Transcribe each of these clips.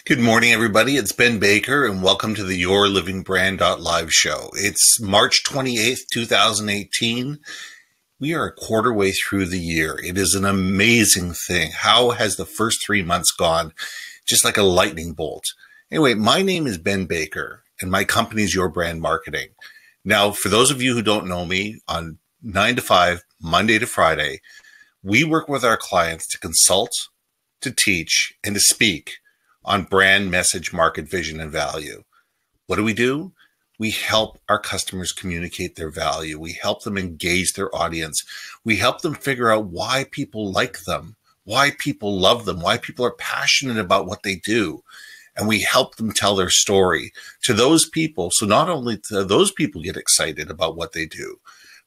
Good morning, everybody. It's Ben Baker, and welcome to the YourLIVINGBrand.live show. It's March 28th, 2018. We are a quarter way through the year. It is an amazing thing. How has the first 3 months gone? Just like a lightning bolt. Anyway, my name is Ben Baker, and my company is Your Brand Marketing. Now, for those of you who don't know me, on 9 to 5, Monday to Friday, we work with our clients to consult, to teach, and to speak on brand, message, market, vision, and value. What do? We help our customers communicate their value. We help them engage their audience. We help them figure out why people like them, why people love them, why people are passionate about what they do. And we help them tell their story to those people. So not only do those people get excited about what they do,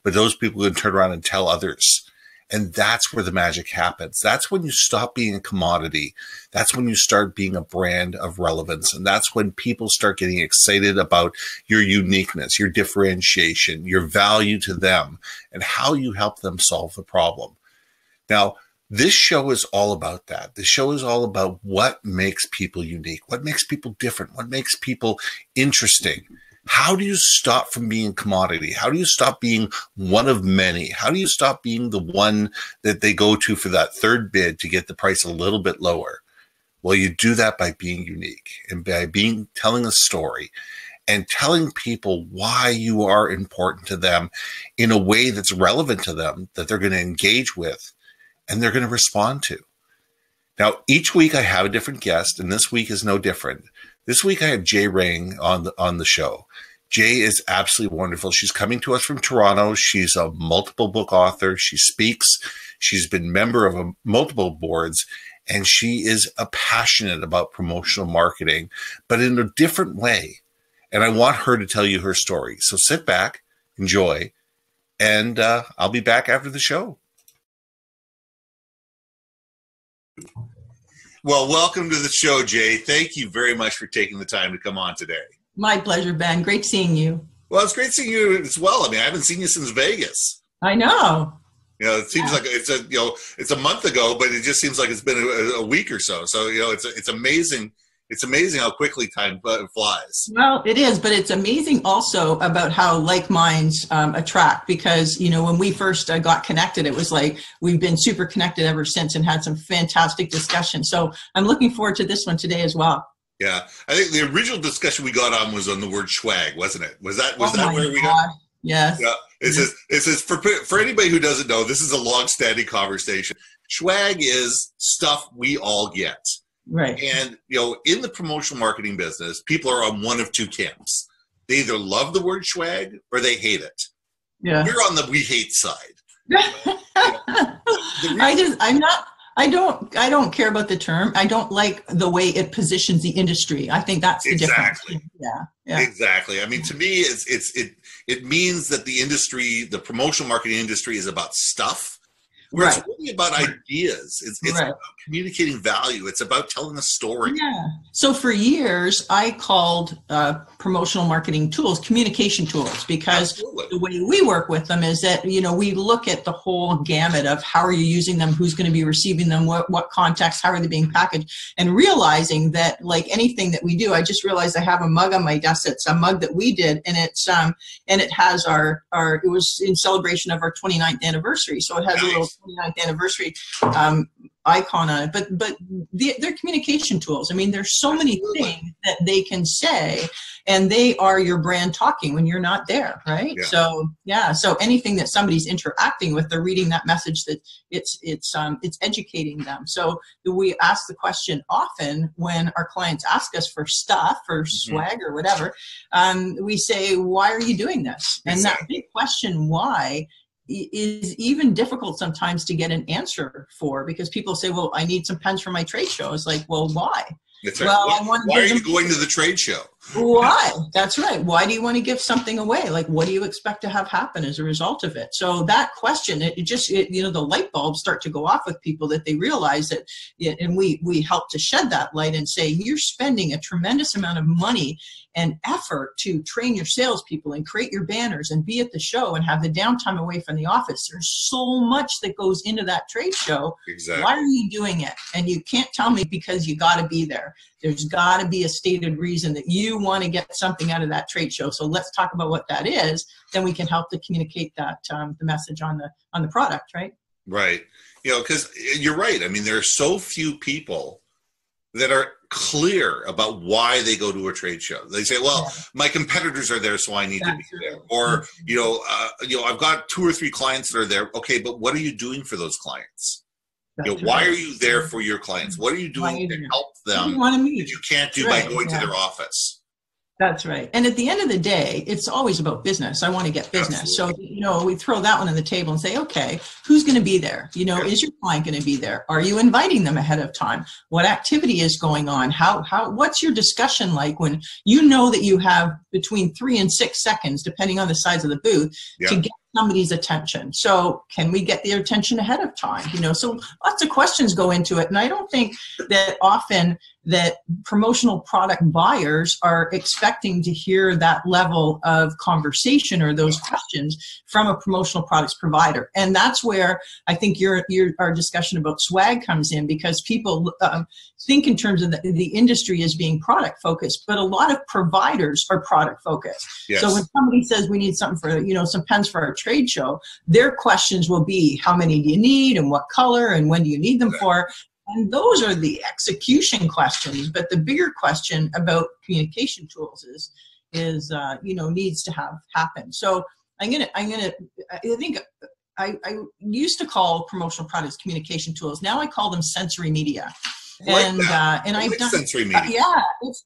but those people can turn around and tell others. And that's where the magic happens. That's when you stop being a commodity. That's when you start being a brand of relevance. And that's when people start getting excited about your uniqueness, your differentiation, your value to them, and how you help them solve the problem. Now, this show is all about that. The show is all about what makes people unique, what makes people different, what makes people interesting. How do you stop from being a commodity? How do you stop being one of many? How do you stop being the one that they go to for that third bid to get the price a little bit lower? Well, you do that by being unique and by telling a story and telling people why you are important to them in a way that's relevant to them, that they're going to engage with and they're going to respond to. Now, each week I have a different guest, and this week is no different. This week I have Jae M on the show. Jae is absolutely wonderful. She's coming to us from Toronto. She's a multiple book author. She speaks. She's been member of multiple boards, and she is passionate about promotional marketing, but in a different way. And I want her to tell you her story. So sit back, enjoy, and I'll be back after the show. Well, welcome to the show, Jae. Thank you very much for taking the time to come on today. My pleasure, Ben. Great seeing you. Well, it's great seeing you as well. I mean, I haven't seen you since Vegas. I know. You know, it seems like it's a month ago, but it just seems like it's been a week or so. So, it's amazing. It's amazing how quickly time flies. Well, it is, but it's amazing also about how like minds attract, because, when we first got connected, it was like we've been super connected ever since and had some fantastic discussions. So I'm looking forward to this one today as well. Yeah. I think the original discussion we got on was on the word swag, wasn't it? Was that where we got? Yes. Yeah. It says for anybody who doesn't know, this is a long-standing conversation. Swag is stuff we all get. Right. And, in the promotional marketing business, people are on one of two camps. They either love the word swag or they hate it. Yeah. We're on the we hate side. I don't care about the term. I don't like the way it positions the industry. I think that's the difference. Yeah. Exactly. I mean, to me, it means that the promotional marketing industry is about stuff. Where it's really about ideas. It's about communicating value. It's about telling a story. Yeah. So for years, I called promotional marketing tools communication tools, because the way we work with them is that, we look at the whole gamut of how are you using them, who's going to be receiving them, what context, how are they being packaged, and realizing that, like anything that we do, I just realized I have a mug on my desk. It's a mug that we did, and it's and it has it was in celebration of our 29th anniversary. So it has a little 29th anniversary icon on it, but they're communication tools. I mean, there's so many things that they can say, and they are your brand talking when you're not there, right? Yeah. So anything that somebody's interacting with, they're reading that message, that it's educating them. So we ask the question often when our clients ask us for stuff or swag or whatever, we say, why are you doing this? And that big question, why, is even difficult sometimes to get an answer for, because people say, well, I need some pens for my trade show. It's like, well, why? That's right. Well, why are you going to the trade show? Why? That's right. Why do you want to give something away? Like, what do you expect to have happen as a result of it? So that question, you know, the light bulbs start to go off with people, that they realize that, and we help to shed that light and say, you're spending a tremendous amount of money and effort to train your salespeople and create your banners and be at the show and have the downtime away from the office. There's so much that goes into that trade show. Exactly. Why are you doing it? And you can't tell me because you got to be there. There's got to be a stated reason that you want to get something out of that trade show. So let's talk about what that is. Then we can help to communicate that the message on the product, right? Right. You know, because you're right. I mean, there are so few people that are clear about why they go to a trade show. They say, well, my competitors are there, so I need to be there. Or, you know, I've got 2 or 3 clients that are there. Okay, but what are you doing for those clients? You know, why are you there for your clients? What are you doing to help them that you can't do by going to their office? That's right. And at the end of the day, it's always about business. I want to get business. Absolutely. So, you know, we throw that one on the table and say, okay, who's going to be there? You know, is your client going to be there? Are you inviting them ahead of time? What activity is going on? What's your discussion like when you know that you have between 3 and 6 seconds, depending on the size of the booth, to get somebody's attention? So can we get their attention ahead of time? You know, so lots of questions go into it. And I don't think that often that promotional product buyers are expecting to hear that level of conversation or those questions from a promotional products provider. And that's where I think our discussion about swag comes in, because people think in terms of the industry as being product focused, but a lot of providers are product focused. Yes. So when somebody says we need something for, you know, some pens for our trade show, their questions will be, how many do you need and what color and when do you need them for? And those are the execution questions. But the bigger question about communication tools is you know, needs to happen. So I think I used to call promotional products communication tools. Now I call them sensory media. And I've done sensory media.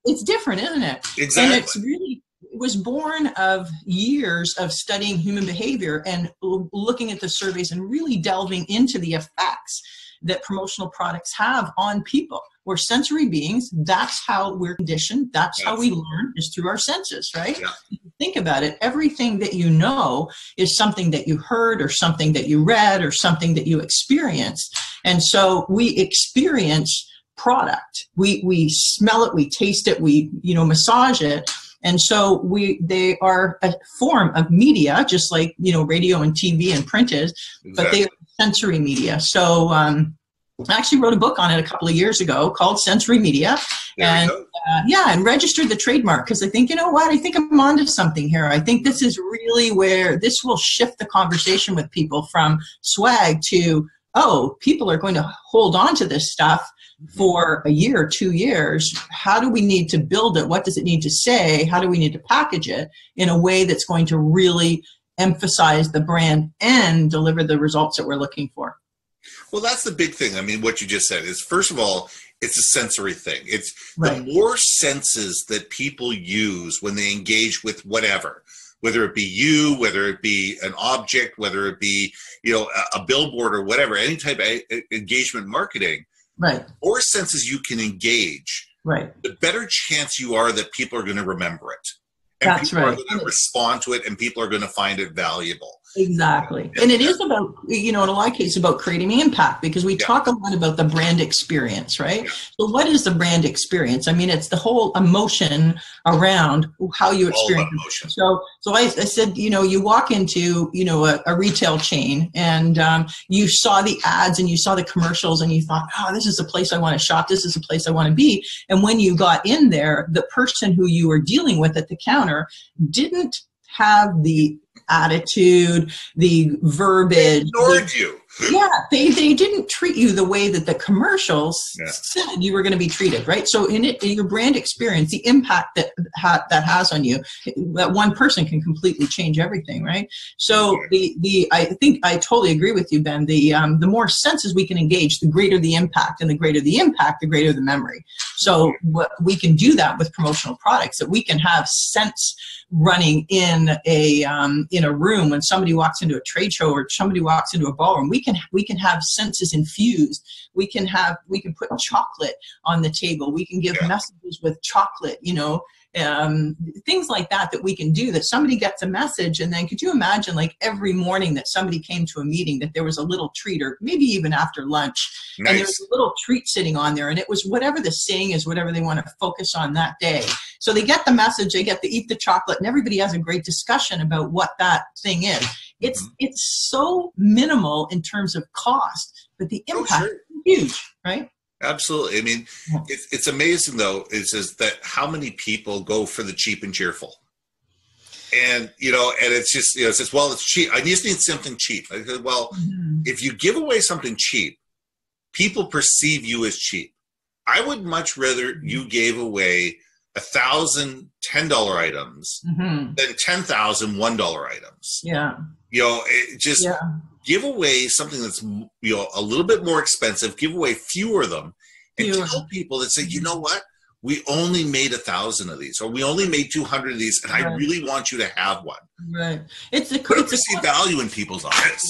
It's different, isn't it? Exactly. And it was born of years of studying human behavior and looking at the surveys and really delving into the effects that promotional products have on people. We're sensory beings. That's how we're conditioned. That's how we learn, is through our senses, right? Yeah. If you think about it, everything that you know is something that you heard or something that you read or something that you experienced. And so we experience product. We smell it, we taste it, we, you know, massage it. And so they are a form of media, just like, you know, radio and TV and print is, but they are sensory media. So I actually wrote a book on it a couple of years ago called Sensory Media, and and registered the trademark, because I think, you know what, I think I'm onto something here. I think this is really where this will shift the conversation with people from swag to, oh, people are going to hold on to this stuff for a year, 2 years. How do we need to build it? What does it need to say? How do we need to package it in a way that's going to really emphasize the brand and deliver the results that we're looking for? Well, that's the big thing. I mean, what you just said is, first of all, it's a sensory thing. It's the more senses that people use when they engage with whatever, whether it be you, whether it be an object, whether it be, you know, a billboard or whatever, any type of engagement marketing, more senses you can engage, the better chance you are that people are going to remember it. And people are going to respond to it, and people are going to find it valuable. Exactly. And it is about, you know, in a lot of cases about creating impact, because we talk a lot about the brand experience, right? So what is the brand experience? I mean, it's the whole emotion around how you experience it. So I said, you know, you walk into, you know, a retail chain, and you saw the ads and you saw the commercials, and you thought, oh, this is the place I want to shop. This is the place I want to be. And when you got in there, the person who you were dealing with at the counter didn't have the attitude, the verbiage. They ignored you. Yeah, they didn't treat you the way that the commercials said you were going to be treated, right? So in your brand experience, the impact that has on you, that one person can completely change everything, right? So I think I totally agree with you, Ben. The more senses we can engage, the greater the impact, and the greater the impact, the greater the memory. So we can do that with promotional products, that we can have sense running in a room when somebody walks into a trade show or somebody walks into a ballroom. We can have senses infused We can put chocolate on the table. We can give messages with chocolate, you know, things like that we can do, that somebody gets a message. And then could you imagine, like, every morning that somebody came to a meeting, that there was a little treat, or maybe even after lunch, nice. And there was a little treat sitting on there, and it was whatever the saying is, whatever they want to focus on that day. So they get the message, they get to eat the chocolate, and everybody has a great discussion about what that thing is. It's so minimal in terms of cost, but the impact is huge, right? Absolutely. I mean, it's amazing, though, is that how many people go for the cheap and cheerful. And, you know, and it's just, you know, it says, well, it's cheap. I just need something cheap. I said, well, if you give away something cheap, people perceive you as cheap. I would much rather you gave away 1,000 $10 items than 10,000 $1 items. Yeah. You know, give away something that's, you know, a little bit more expensive, give away fewer of them, and tell people that say, you know what, we only made 1,000 of these, or we only made 200 of these, and I really want you to have one. Right. It's see value in people's eyes.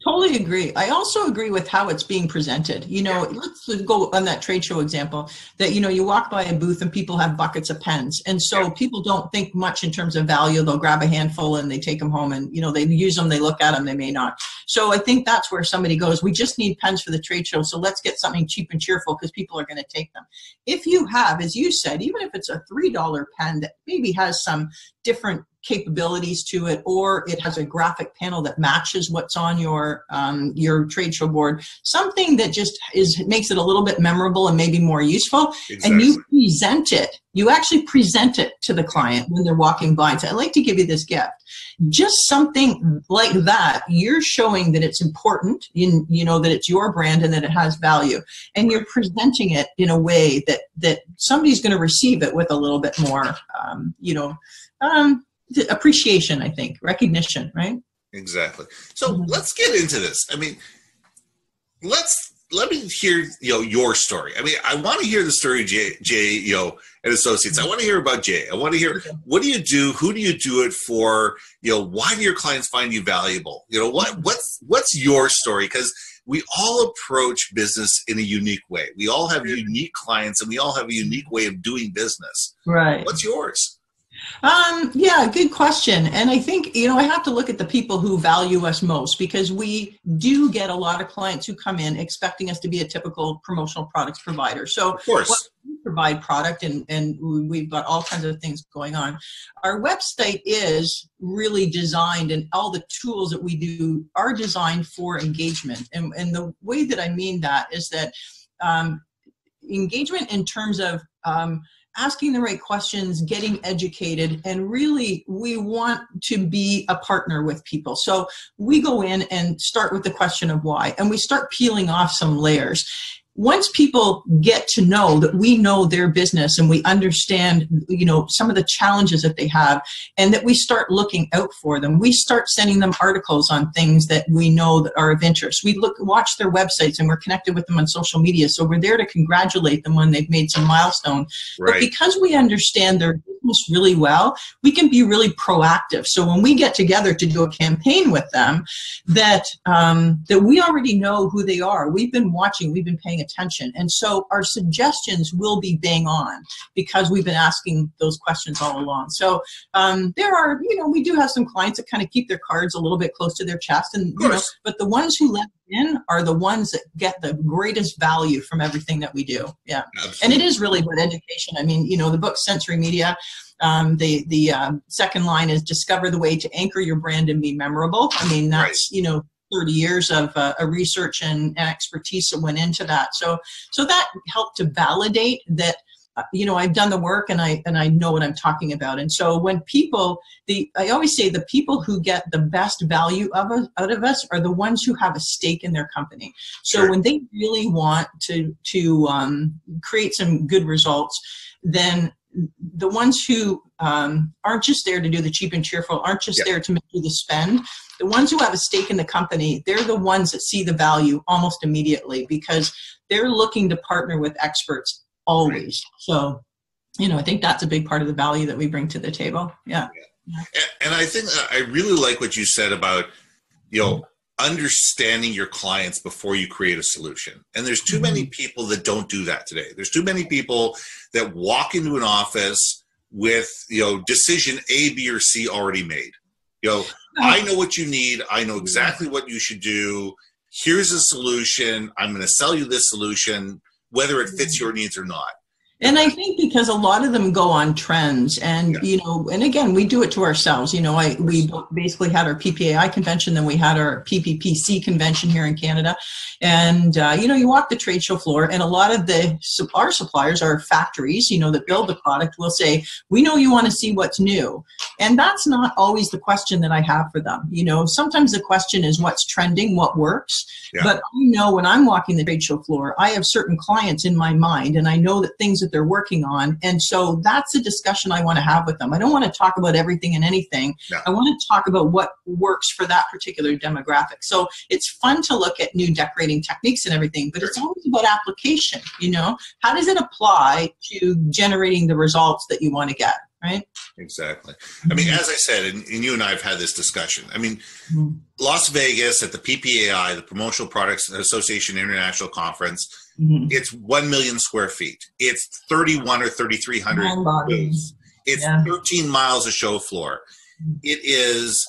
Totally agree. I also agree with how it's being presented. You know, let's go on that trade show example that, you know, you walk by a booth and people have buckets of pens. And so people don't think much in terms of value. They'll grab a handful and they take them home, and, you know, they use them, they look at them, they may not. So I think that's where somebody goes, we just need pens for the trade show, so let's get something cheap and cheerful because people are going to take them. If you have, as you said, even if it's a $3 pen that maybe has some different capabilities to it, or it has a graphic panel that matches what's on your trade show board, something that just makes it a little bit memorable and maybe more useful. Exactly. And you actually present it to the client when they're walking by and say, I'd like to give you this gift. Just something like that, you're showing that it's important, you know, that it's your brand and that it has value, and you're presenting it in a way that somebody's going to receive it with a little bit more, appreciation, I think, recognition, right? Exactly. So let's get into this. I mean, let me hear, you know, your story. I mean, I want to hear the story of Jae, you know, and Associates. I want to hear about Jae. I want to hear, what do you do? Who do you do it for? You know, why do your clients find you valuable? You know, what's your story? Because we all approach business in a unique way. We all have unique clients, and we all have a unique way of doing business. Right. What's yours? Yeah, good question. And I think, you know, I have to look at the people who value us most, because we do get a lot of clients who come in expecting us to be a typical promotional products provider. So of course, we provide product, and we've got all kinds of things going on. Our website is really designed, and all the tools that we do are designed for engagement. And the way that I mean that is that engagement in terms of asking the right questions, getting educated, and really we want to be a partner with people. So we go in and start with the question of why, and we start peeling off some layers. Once people get to know that we know their business and we understand, you know, some of the challenges that they have, and that we start looking out for them, we start sending them articles on things that we know that are of interest. We watch their websites, and we're connected with them on social media. So we're there to congratulate them when they've made some milestone. Right. But because we understand their business really well, we can be really proactive. So when we get together to do a campaign with them, that we already know who they are. We've been watching, we've been paying attention. And so our suggestions will be bang on because we've been asking those questions all along. So there are, you know, we do have some clients that kind of keep their cards a little bit close to their chest, and, you know, but the ones who let in are the ones that get the greatest value from everything that we do. Yeah. Absolutely. And it is really about education. I mean, you know, the book Sensory Media, the second line is discover the way to anchor your brand and be memorable. I mean, that's, you know, 30 years of research and expertise that went into that. So that helped to validate that, you know, I've done the work and I know what I'm talking about. And so when people, I always say the people who get the best value out of us are the ones who have a stake in their company. So when they really want to create some good results, then the ones who aren't just there to do the cheap and cheerful, aren't just there to make you the spend, the ones who have a stake in the company, they're the ones that see the value almost immediately because they're looking to partner with experts always. So, you know, I think that's a big part of the value that we bring to the table. Yeah. And I think I really like what you said about, you know, understanding your clients before you create a solution. And there's too many people that don't do that today. There's too many people that walk into an office with, decision A, B, or C already made. I know what you need. I know exactly what you should do. Here's a solution. I'm going to sell you this solution, whether it fits your needs or not. And I think because a lot of them go on trends and, and again, we do it to ourselves. We basically had our PPAI convention, then we had our PPPC convention here in Canada. And, you walk the trade show floor and a lot of our suppliers are factories, that build the product will say, we know you want to see what's new. And that's not always the question that I have for them. Sometimes the question is what's trending, what works. Yeah. But I know when I'm walking the trade show floor, I have certain clients in my mind and I know that things that they're working on. And so that's a discussion I want to have with them. I don't want to talk about everything and anything. No. I want to talk about what works for that particular demographic. So it's fun to look at new decorating techniques and everything, but it's always about application. How does it apply to generating the results that you want to get? Right? Exactly. I mean, as I said, and you and I have had this discussion, I mean, Las Vegas at the PPAI, the Promotional Products Association International Conference, it's 1 million square feet. It's 31 or 3,300 booths. It's 13 miles of show floor. It is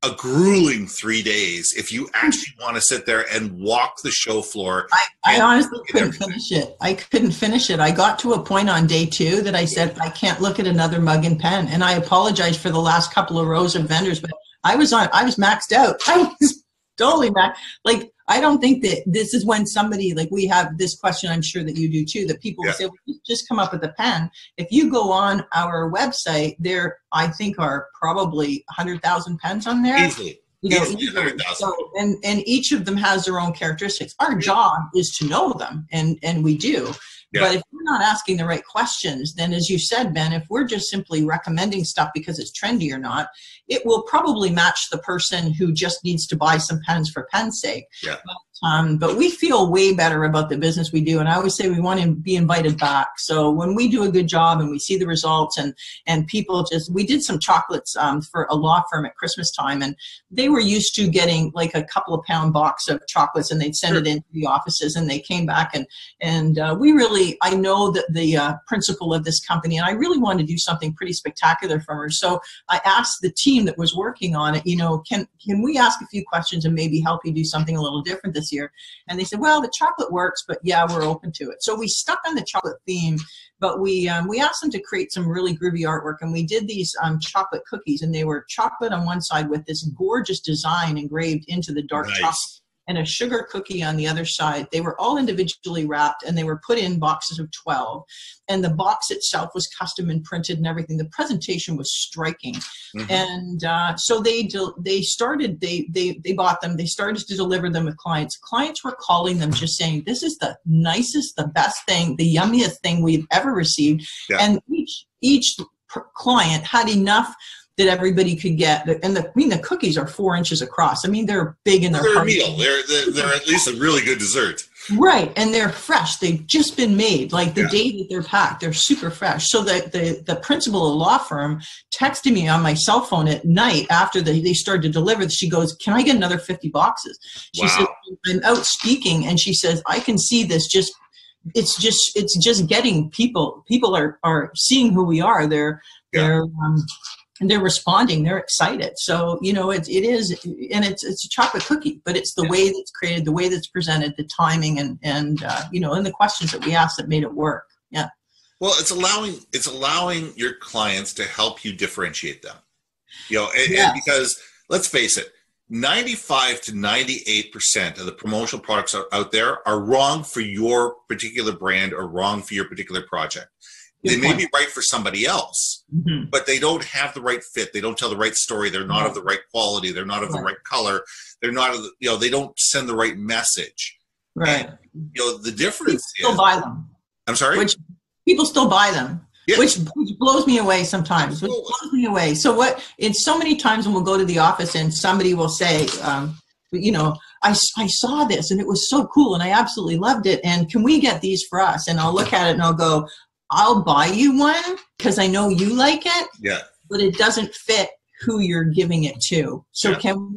a grueling 3 days if you actually want to sit there and walk the show floor. I honestly couldn't finish it. I couldn't finish it. I got to a point on day 2 that I said, I can't look at another mug and pen. And I apologize for the last couple of rows of vendors, but I was maxed out. I was totally maxed. I don't think that this is when somebody, we have this question, I'm sure that you do too, that people will say, well, just come up with a pen. If you go on our website, there, I think, are probably 100,000 pens on there. Easily. Easily 100,000. So, and each of them has their own characteristics. Our job is to know them, and we do. Yeah. But if we're not asking the right questions, then as you said, Ben, if we're just simply recommending stuff because it's trendy or not, it will probably match the person who just needs to buy some pens for pen's sake. Yeah. But we feel way better about the business we do. And I always say we want to be invited back. So when we do a good job and we see the results and people we did some chocolates for a law firm at Christmas time, and they were used to getting a couple of pound box of chocolates and they'd send it into the offices, and they came back and we really, I know that the principal of this company, and I really wanted to do something pretty spectacular for her. So I asked the team that was working on it, can we ask a few questions and maybe help you do something a little different this year? And they said, well, the chocolate works, but yeah, we're open to it. So we stuck on the chocolate theme, but we asked them to create some really groovy artwork, and we did these chocolate cookies, and they were chocolate on one side with this gorgeous design engraved into the dark chocolate, and a sugar cookie on the other side. They were all individually wrapped, and they were put in boxes of 12. And the box itself was custom and printed and everything. The presentation was striking. And so they bought them. They started to deliver them with clients. Clients were calling them just saying, this is the nicest, the best thing, the yummiest thing we've ever received. Yeah. And each client had enough that everybody could get. And the cookies are 4 inches across. I mean, they're big and they're a meal. They're at least a really good dessert. Right. And they're fresh. They've just been made. The day that they're packed, they're super fresh. So the principal of the law firm texted me on my cell phone at night after they started to deliver. She goes, can I get another 50 boxes? She said, I'm out speaking. And she says, I can see this it's just getting people are seeing who we are. They're responding. They're excited. So, it is, and it's a chocolate cookie, but it's the way that's created, the way that's presented, the timing, and and the questions that we asked that made it work. Yeah. Well, it's allowing your clients to help you differentiate them, and because let's face it, 95 to 98% of the promotional products out there are wrong for your particular brand or wrong for your particular project. They may be right for somebody else, but they don't have the right fit. They don't tell the right story. They're not of the right quality. They're not of the right color. They're not of the, they don't send the right message. Right. And, the difference people still buy them. I'm sorry? Which people still buy them, which blows me away sometimes. Which blows me away. So it's so many times when we'll go to the office and somebody will say, I saw this and it was so cool and I absolutely loved it. And can we get these for us? And I'll look at it and I'll go, I'll buy you one because I know you like it, but it doesn't fit who you're giving it to. So can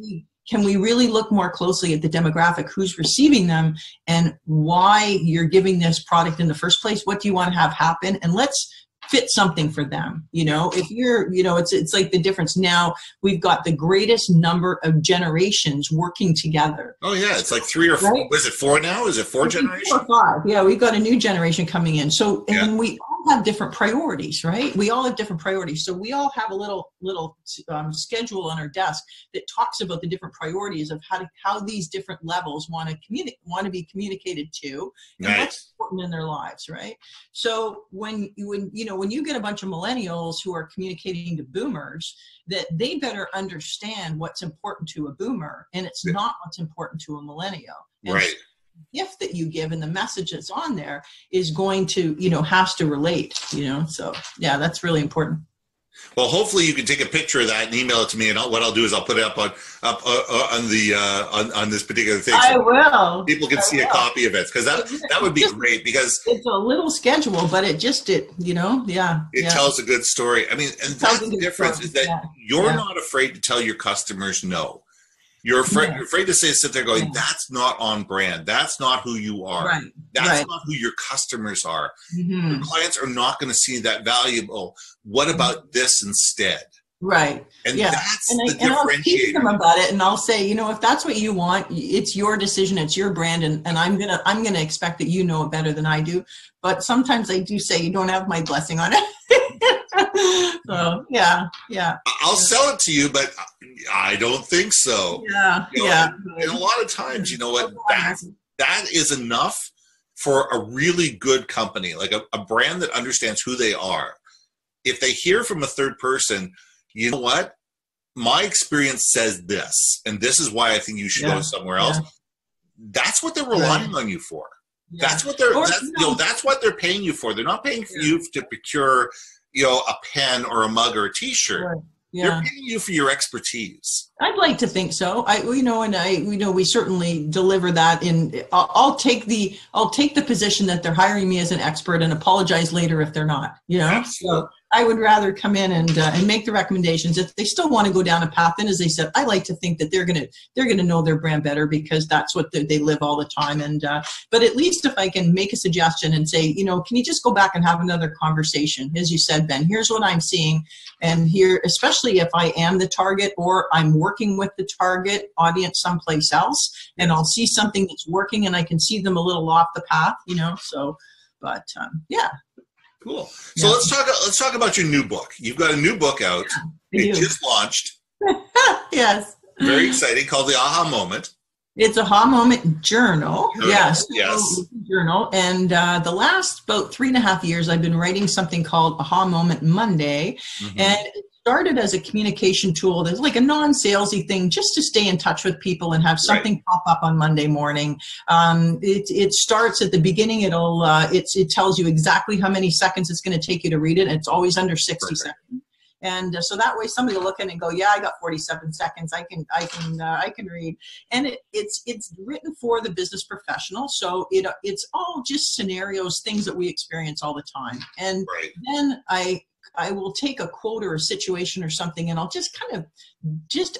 can we really look more closely at the demographic, who's receiving them, and why you're giving this product in the first place? What do you want to have happen? And let's fit something for them. If you're, it's like the difference now. We've got the greatest number of generations working together. Oh yeah, it's like 3 or 4. Right? Was it 4 now? Is it 4 generations? 4 or 5. Yeah, we've got a new generation coming in. So, and we all have different priorities, right? We all have different priorities. So we all have a little schedule on our desk that talks about the different priorities of how these different levels want to be communicated to, and what's important in their lives, right? So when you get a bunch of millennials who are communicating to boomers, that they better understand what's important to a boomer, and it's not what's important to a millennial. And right. So the gift that you give and the message that's on there is going to, has to relate, so yeah, that's really important. Well, hopefully you can take a picture of that and email it to me, and what I'll do is I'll put it up on this particular thing. So I will. People can see a copy of it, because that would be great, because it's a little schedule, but it tells a good story. I mean, and that's the difference is that you're not afraid to tell your customers no. You're afraid to sit there going, that's not on brand. That's not who you are. Right. That's not who your customers are. Mm-hmm. Your clients are not going to see that valuable. What about this instead? Right. And that's the differentiator. And I'll teach them about it, and I'll say, if that's what you want, it's your decision, it's your brand, and I'm gonna expect that you know it better than I do. But sometimes I do say you don't have my blessing on it. So yeah. I'll sell it to you, but I don't think so. Yeah. And a lot of times, you know what, that is enough for a really good company, like a brand that understands who they are. If they hear from a third person, you know what, my experience says this, and this is why I think you should go somewhere else. That's what they're relying on you for. That's what that's what they're paying you for. They're not paying for you to procure, a pen or a mug or a T-shirt. They're paying you for your expertise. I'd like to think so. We certainly deliver that. I'll take the position that they're hiring me as an expert and apologize later if they're not. Absolutely. So I would rather come in and make the recommendations. If they still want to go down a path, then as they said, I like to think that they're gonna know their brand better, because that's what they live all the time. And but at least if I can make a suggestion and say, can you just go back and have another conversation? As you said, Ben, here's what I'm seeing, and here, especially if I am the target or I'm working with the target audience someplace else, and I'll see something that's working and I can see them a little off the path, So, but yeah. Cool. So let's talk about your new book. You've got a new book out. It just launched. Yes. Very exciting. Called The Aha Moment. It's Aha Moment Journal. Yes. Yes. Journal. And the last about 3.5 years, I've been writing something called Aha Moment Monday, and it started as a communication tool. There's like a non-salesy thing, just to stay in touch with people and have something pop up on Monday morning. It starts at the beginning. It tells you exactly how many seconds it's going to take you to read it. It's always under 60 seconds. And so that way somebody will look at it and go, yeah, I got 47 seconds. I can read. And it's written for the business professional. So it's all just scenarios, things that we experience all the time. And then I will take a quote or a situation or something, and I'll just kind of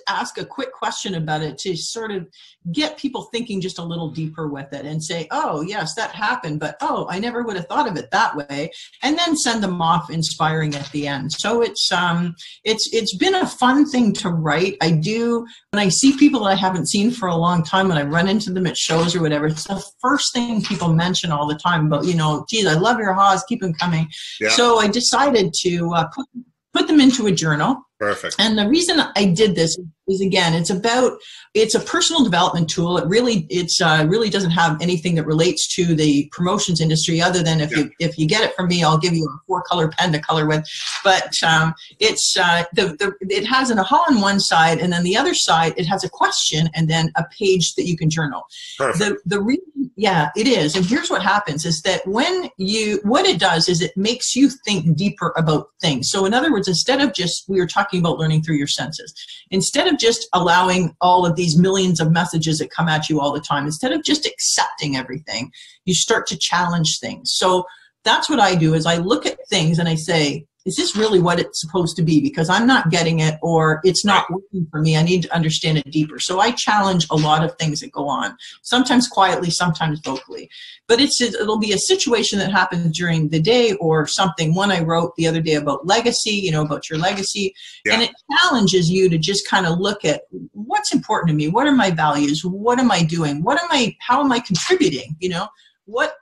ask a quick question about it to sort of get people thinking just a little deeper with it, and say, oh, yes, that happened, but oh, I never would have thought of it that way, and then send them off inspiring at the end. So it's been a fun thing to write. When I see people that I haven't seen for a long time, when I run into them at shows or whatever, it's the first thing people mention all the time about, geez, I love your Haas, keep them coming. Yeah. So I decided to put them into a journal. Perfect. And the reason I did this is, again, it's a personal development tool. It really doesn't have anything that relates to the promotions industry, other than if you get it from me, I'll give you a 4-color pen to color with. But it has an aha on one side, and then the other side it has a question, and then a page that you can journal. Perfect. The reason, it is. And here's what happens is that what it does is it makes you think deeper about things. So in other words, instead of we were talking about learning through your senses, instead of just allowing all of these millions of messages that come at you all the time, instead of just accepting everything, you start to challenge things. So that's what I do, is I look at things and I say, is this really what it's supposed to be? Because I'm not getting it, or it's not working for me. I need to understand it deeper. So I challenge a lot of things that go on, sometimes quietly, sometimes vocally. But it'll be a situation that happens during the day or something. One I wrote the other day about legacy, you know, about your legacy. Yeah. And it challenges you to just kind of look at what's important to me. What are my values? What am I doing? How am I contributing? You know, what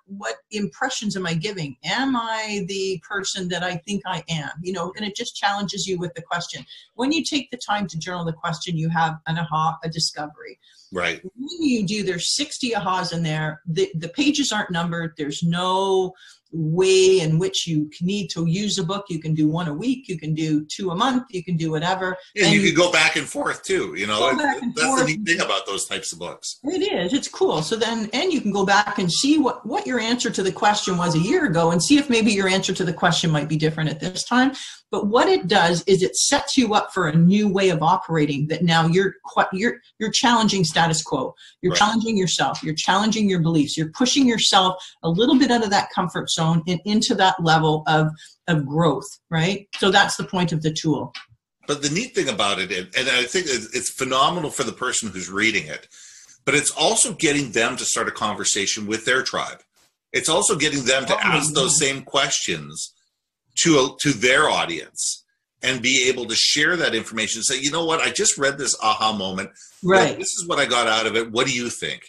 impressions am I giving? Am I the person that I think I am? You know, and it just challenges you with the question. When you take the time to journal the question, you have an aha, a discovery. Right. When you do, there's 60 ahas in there. The pages aren't numbered. There's no way in which you need to use a book. You can do 1 a week. You can do 2 a month. You can do whatever. And you can go back and forth too. You know, that's the neat thing about those types of books. It is. It's cool. So then, and you can go back and see what your answer to the question was a year ago, and see if maybe your answer to the question might be different at this time. But what it does is it sets you up for a new way of operating, that now you're challenging status quo. You're challenging yourself. You're challenging your beliefs. You're pushing yourself a little bit out of that comfort zone and into that level of growth, right? So that's the point of the tool. But the neat thing about it, and I think it's phenomenal for the person who's reading it, but it's also getting them to start a conversation with their tribe. It's also getting them to ask those same questions to their audience and be able to share that information and say, you know what, I just read this aha moment. Right. This is what I got out of it. What do you think?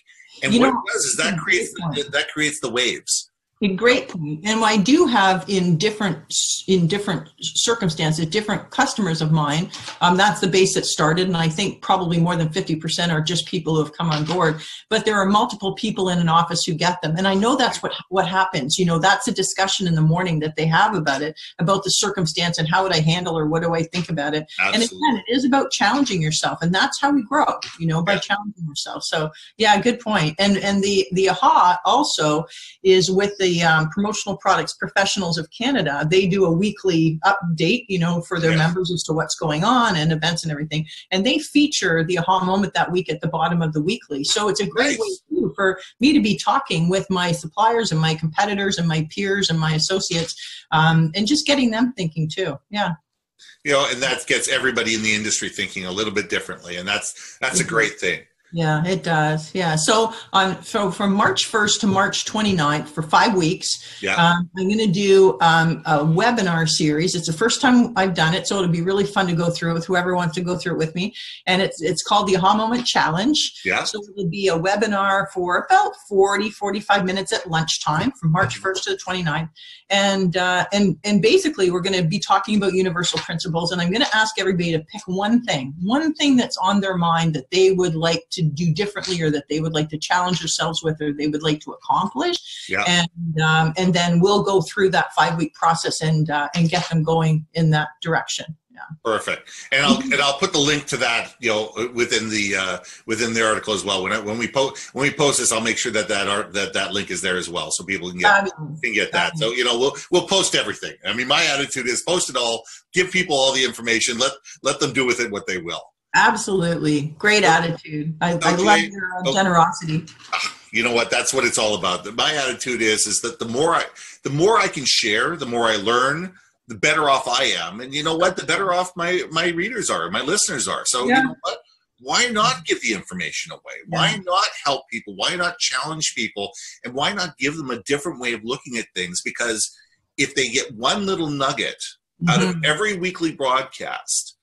And what it does is that creates the waves. A great point. And I do have in different circumstances, different customers of mine. That's the base that started, and I think probably more than 50% are just people who have come on board. But there are multiple people in an office who get them, and I know that's what happens. You know, that's a discussion in the morning that they have about it, about the circumstance and how would I handle, or what do I think about it. Absolutely. And again, it is about challenging yourself, and that's how we grow. You know, by challenging yourself. So yeah, good point. And the aha also is with the Promotional Products Professionals of Canada. They do a weekly update, you know, for their members as to what's going on and events and everything. And they feature the aha moment that week at the bottom of the weekly. So it's a great way too for me to be talking with my suppliers and my competitors and my peers and my associates, and just getting them thinking too. Yeah. You know, and that gets everybody in the industry thinking a little bit differently. And that's a great thing. Yeah, it does. Yeah. So from March 1st to March 29th for 5 weeks, I'm going to do a webinar series. It's the first time I've done it, so it'll be really fun to go through it with whoever wants to go through it with me. And it's called the Aha Moment Challenge. Yeah. So it'll be a webinar for about 45 minutes at lunchtime from March 1st to the 29th. And basically we're going to be talking about universal principles, and I'm going to ask everybody to pick one thing that's on their mind that they would like to do differently, or that they would like to challenge themselves with, or they would like to accomplish. Yeah. And then we'll go through that 5-week process and get them going in that direction. Yeah. Perfect. And I'll put the link to that, you know, within the article as well. When we post this, I'll make sure that link is there as well, so people can get that. So, you know, we'll post everything. I mean, my attitude is post it all, give people all the information, let them do with it what they will. Absolutely. Great attitude. I love your generosity. You know what? That's what it's all about. My attitude is that the more I can share, the more I learn, the better off I am. And you know what? The better off my readers are, my listeners are. So you know what? Why not give the information away? Why not help people? Why not challenge people? And why not give them a different way of looking at things? Because if they get one little nugget out of every weekly broadcast,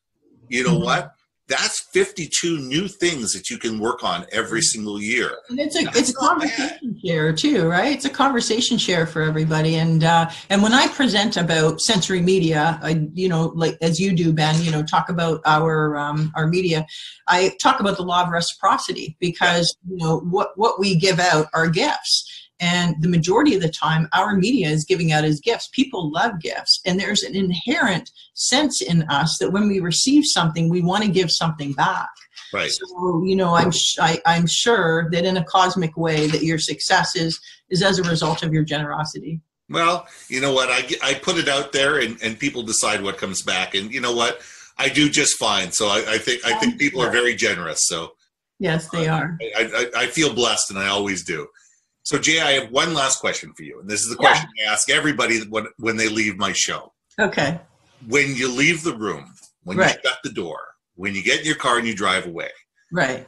you know what? That's 52 new things that you can work on every single year. And it's a conversation share too, right? It's a conversation share for everybody. And when I present about sensory media, you know, like as you do, Ben, you know, talk about our media, I talk about the law of reciprocity, because you know what we give out are gifts. And the majority of the time, our media is giving out as gifts. People love gifts. And there's an inherent sense in us that when we receive something, we want to give something back. Right. So, you know, I'm sure that in a cosmic way that your success is as a result of your generosity. Well, you know what? I put it out there and people decide what comes back. And you know what? I do just fine. So I think people are very generous. So yes, they are. I feel blessed, and I always do. So, Jay, I have one last question for you, and this is the question I ask everybody when they leave my show. Okay. when you leave the room, when you shut the door, when you get in your car and you drive away,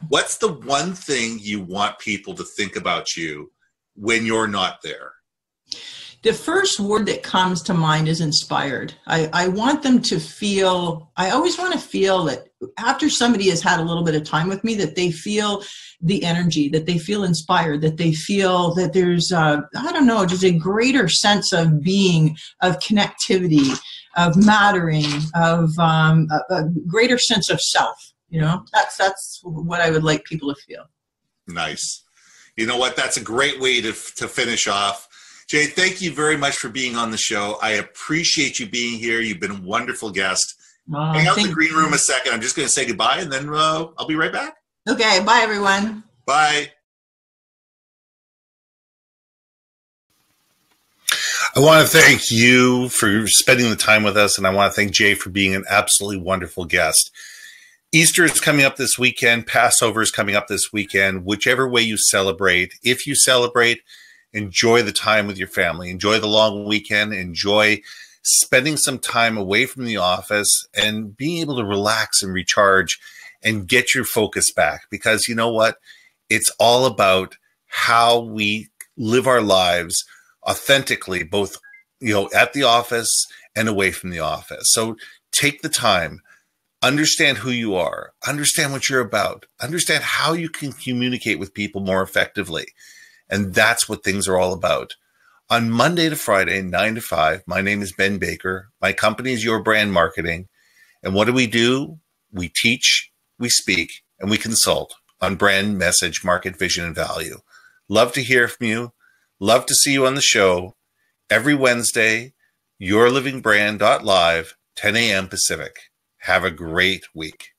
what's the one thing you want people to think about you when you're not there? The first word that comes to mind is inspired. I want them to feel, I always want to feel that after somebody has had a little bit of time with me, that they feel the energy, that they feel inspired, that they feel that there's, I don't know, just a greater sense of being, of connectivity, of mattering, of a greater sense of self. You know, that's what I would like people to feel. Nice. You know what? That's a great way to finish off. Jae, thank you very much for being on the show. I appreciate you being here. You've been a wonderful guest. Hang out in the green room a second. I'm just going to say goodbye, and then I'll be right back. Okay. Bye, everyone. Bye. I want to thank you for spending the time with us, and I want to thank Jae for being an absolutely wonderful guest. Easter is coming up this weekend. Passover is coming up this weekend. Whichever way you celebrate, if you celebrate, enjoy the time with your family. Enjoy the long weekend. Enjoy spending some time away from the office and being able to relax and recharge and get your focus back. Because you know what? It's all about how we live our lives authentically, both, you know, at the office and away from the office. So take the time. Understand who you are. Understand what you're about. Understand how you can communicate with people more effectively. And that's what things are all about. On Monday to Friday, 9 to 5, my name is Ben Baker. My company is Your Brand Marketing. And what do? We teach, we speak, and we consult on brand, message, market, vision, and value. Love to hear from you. Love to see you on the show. Every Wednesday, YourLIVINGBrand.live, 10 a.m. Pacific. Have a great week.